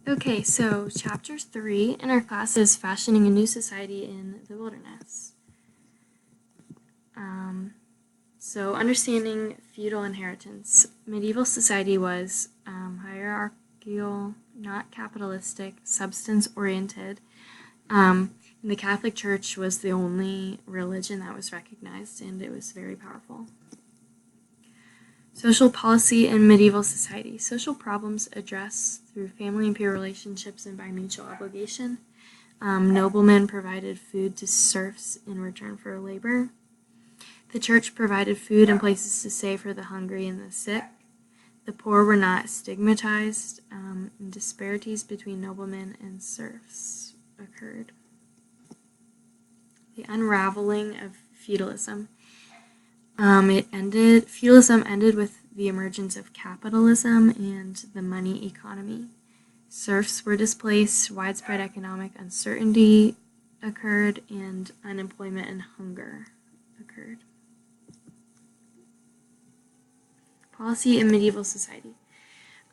Okay, so Chapter 3 in our class is Fashioning a New Society in the Wilderness. So understanding feudal inheritance. Medieval society was hierarchical, not capitalistic, substance-oriented. The Catholic Church was the only religion that was recognized, and it was very powerful. Social policy in medieval society. Social problems addressed through family and peer relationships and by mutual obligation. Noblemen provided food to serfs in return for labor. The church provided food and places to stay for the hungry and the sick. The poor were not stigmatized, and disparities between noblemen and serfs occurred. The unraveling of feudalism. Feudalism ended with the emergence of capitalism and the money economy. Serfs were displaced, widespread economic uncertainty occurred, and unemployment and hunger occurred. Policy in medieval society.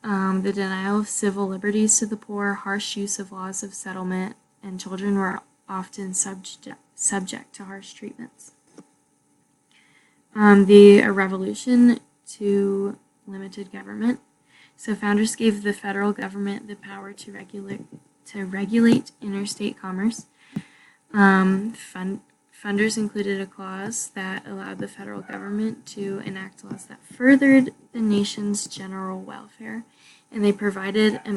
The denial of civil liberties to the poor, harsh use of laws of settlement, and children were often subject to harsh treatments. The revolution to limited government. So founders gave the federal government the power to regulate interstate commerce. Funders included a clause that allowed the federal government to enact laws that furthered the nation's general welfare, and they provided a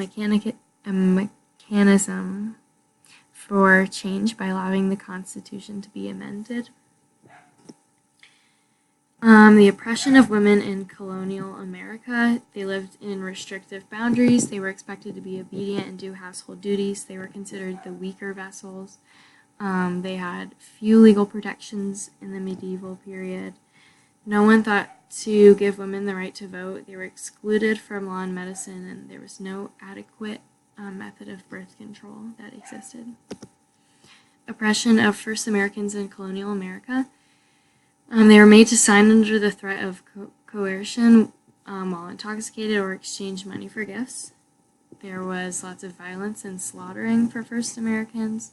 mechanism for change by allowing the Constitution to be amended. The oppression of women in colonial America. They lived in restrictive boundaries. They were expected to be obedient and do household duties. They were considered the weaker vessels. They had few legal protections in the medieval period. No one thought to give women the right to vote. They were excluded from law and medicine, and there was no adequate method of birth control that existed. Oppression of first Americans in colonial America. They were made to sign under the threat of coercion while intoxicated or exchange money for gifts. There was lots of violence and slaughtering for first Americans,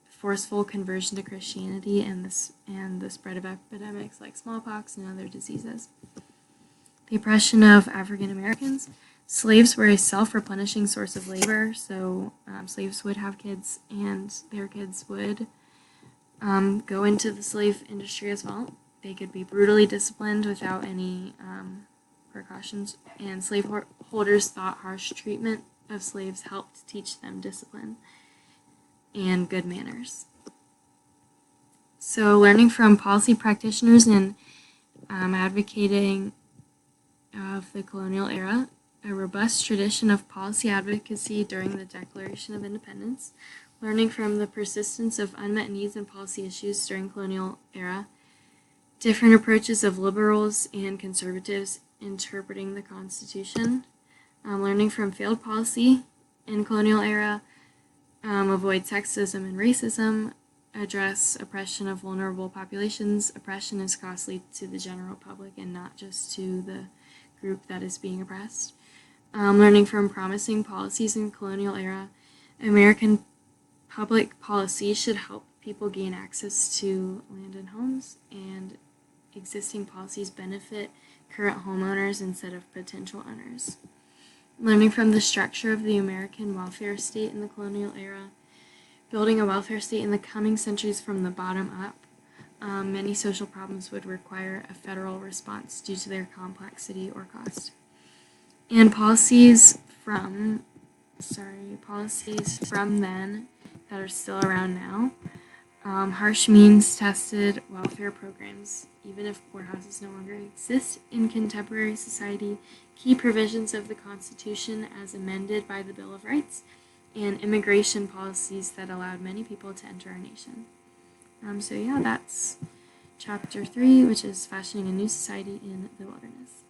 forceful conversion to Christianity, and the spread of epidemics like smallpox and other diseases. The oppression of African Americans. Slaves were a self-replenishing source of labor, so slaves would have kids, and their kids would go into the slave industry as well. They could be brutally disciplined without any precautions, and slaveholders thought harsh treatment of slaves helped teach them discipline and good manners. So learning from policy practitioners and advocating of the colonial era, a robust tradition of policy advocacy during the Declaration of Independence, learning from the persistence of unmet needs and policy issues during colonial era, different approaches of liberals and conservatives interpreting the Constitution, learning from failed policy in colonial era, avoid sexism and racism, address oppression of vulnerable populations. Oppression is costly to the general public and not just to the group that is being oppressed. Learning from promising policies in colonial era, American public policy should help people gain access to land and homes, and existing policies benefit current homeowners instead of potential owners. Learning from the structure of the American welfare state in the colonial era, building a welfare state in the coming centuries from the bottom up. Many social problems would require a federal response due to their complexity or cost. And policies from then that are still around now. Harsh means tested welfare programs. Even if poorhouses no longer exist in contemporary society, key provisions of the Constitution as amended by the Bill of Rights, and immigration policies that allowed many people to enter our nation. So that's Chapter 3, which is Fashioning a New Society in the Wilderness.